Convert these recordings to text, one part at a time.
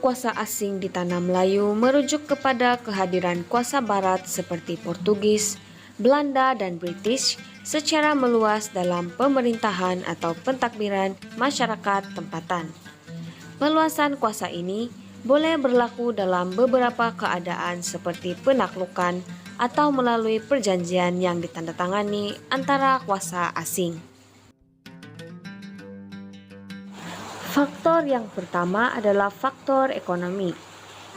kuasa asing di tanah Melayu merujuk kepada kehadiran kuasa barat seperti Portugis, Belanda, dan British secara meluas dalam pemerintahan atau pentadbiran masyarakat tempatan. Peluasan kuasa ini boleh berlaku dalam beberapa keadaan seperti penaklukan atau melalui perjanjian yang ditandatangani antara kuasa asing. Faktor yang pertama adalah faktor ekonomi.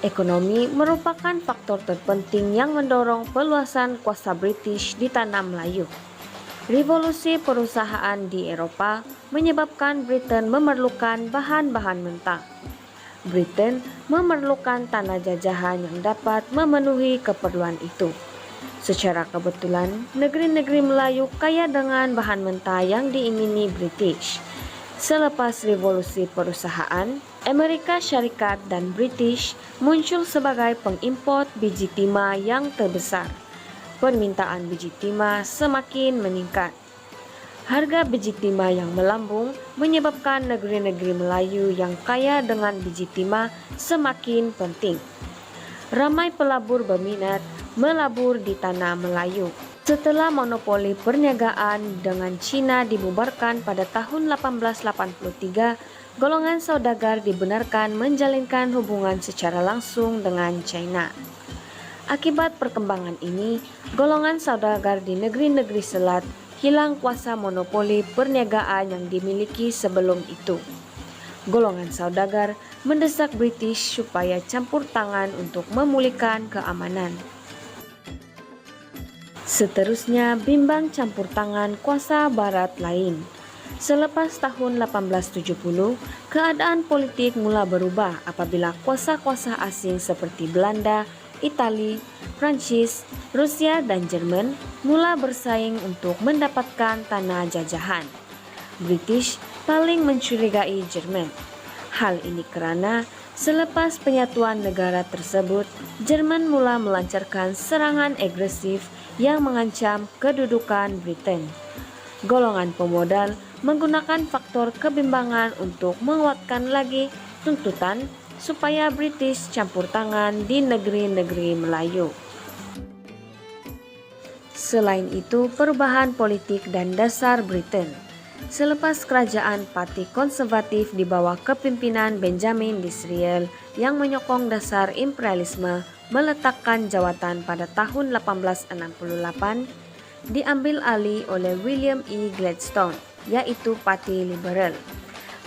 Ekonomi merupakan faktor terpenting yang mendorong peluasan kuasa British di tanah Melayu. Revolusi perusahaan di Eropa menyebabkan Britain memerlukan bahan-bahan mentah. Britain memerlukan tanah jajahan yang dapat memenuhi keperluan itu. Secara kebetulan, negeri-negeri Melayu kaya dengan bahan mentah yang diingini British. Selepas revolusi perusahaan, Amerika Syarikat dan British muncul sebagai pengimport biji timah yang terbesar. Permintaan biji timah semakin meningkat. Harga biji timah yang melambung menyebabkan negeri-negeri Melayu yang kaya dengan biji timah semakin penting. Ramai pelabur berminat melabur di tanah Melayu. Setelah monopoli perniagaan dengan Cina dibubarkan pada tahun 1883, golongan saudagar dibenarkan menjalinkan hubungan secara langsung dengan China. Akibat perkembangan ini, golongan saudagar di negeri-negeri selat hilang kuasa monopoli perniagaan yang dimiliki sebelum itu. Golongan saudagar mendesak British supaya campur tangan untuk memulihkan keamanan. Seterusnya, bimbang campur tangan kuasa barat lain. Selepas tahun 1870, keadaan politik mula berubah apabila kuasa-kuasa asing seperti Belanda, Italia, Prancis, Rusia, dan Jerman mula bersaing untuk mendapatkan tanah jajahan. British paling mencurigai Jerman. Hal ini karena selepas penyatuan negara tersebut, Jerman mula melancarkan serangan agresif yang mengancam kedudukan Britain. Golongan pemodal menggunakan faktor kebimbangan untuk menguatkan lagi tuntutan supaya British campur tangan di negeri-negeri Melayu. Selain itu, perubahan politik dan dasar Britain. Selepas kerajaan Parti Konservatif di bawah kepimpinan Benjamin Disraeli yang menyokong dasar imperialisme meletakkan jawatan pada tahun 1868, diambil alih oleh William E. Gladstone, yaitu Parti Liberal.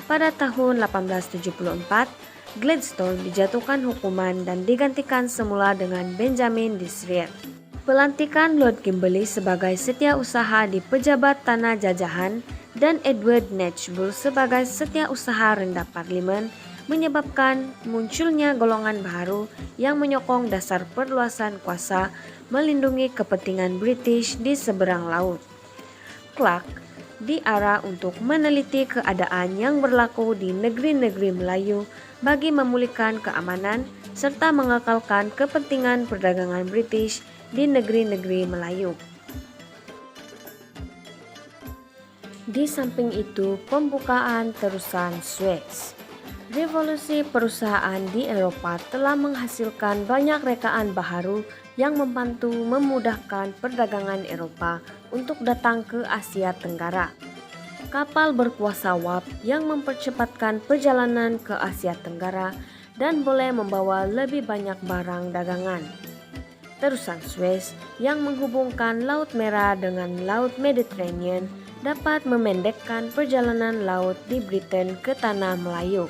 Pada tahun 1874, Gladstone dijatuhkan hukuman dan digantikan semula dengan Benjamin Disraeli. Pelantikan Lord Kimberley sebagai setiausaha di pejabat tanah jajahan dan Edward Knatchbull sebagai setiausaha rendah parlemen menyebabkan munculnya golongan baru yang menyokong dasar perluasan kuasa melindungi kepentingan British di seberang laut. Clark diarah untuk meneliti keadaan yang berlaku di negeri-negeri Melayu bagi memulihkan keamanan serta mengekalkan kepentingan perdagangan British di negeri-negeri Melayu. Di samping itu, pembukaan terusan Suez. Revolusi perusahaan di Eropa telah menghasilkan banyak rekaan baharu yang membantu memudahkan perdagangan Eropa untuk datang ke Asia Tenggara. Kapal berkuasa uap yang mempercepatkan perjalanan ke Asia Tenggara dan boleh membawa lebih banyak barang dagangan. Terusan Suez yang menghubungkan Laut Merah dengan Laut Mediterranean dapat memendekkan perjalanan laut di Britain ke tanah Melayu.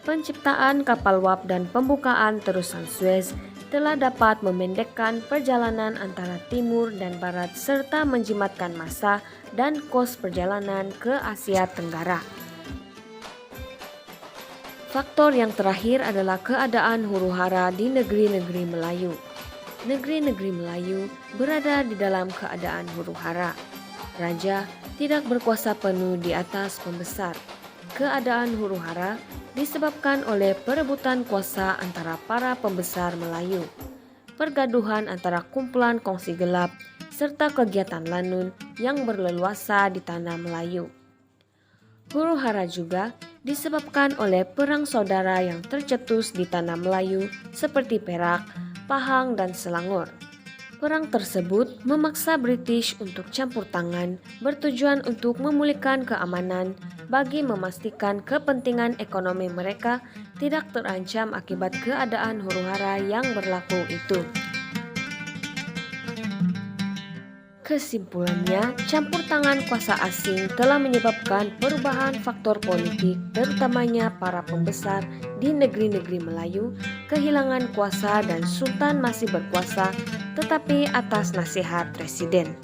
Penciptaan kapal uap dan pembukaan terusan Suez telah dapat memendekkan perjalanan antara timur dan barat serta menjimatkan masa dan kos perjalanan ke Asia Tenggara. Faktor yang terakhir adalah keadaan huru-hara di negeri-negeri Melayu. Negeri-negeri Melayu berada di dalam keadaan huru-hara. Raja tidak berkuasa penuh di atas pembesar. Keadaan huru-hara disebabkan oleh perebutan kuasa antara para pembesar Melayu, pergaduhan antara kumpulan kongsi gelap, serta kegiatan lanun yang berleluasa di tanah Melayu. Huru-hara juga disebabkan oleh perang saudara yang tercetus di tanah Melayu seperti Perak, Pahang, dan Selangor. Perang tersebut memaksa British untuk campur tangan, bertujuan untuk memulihkan keamanan bagi memastikan kepentingan ekonomi mereka tidak terancam akibat keadaan huru-hara yang berlaku itu. Kesimpulannya, campur tangan kuasa asing telah menyebabkan perubahan faktor politik, terutamanya para pembesar di negeri-negeri Melayu, kehilangan kuasa dan sultan masih berkuasa, tetapi atas nasihat presiden.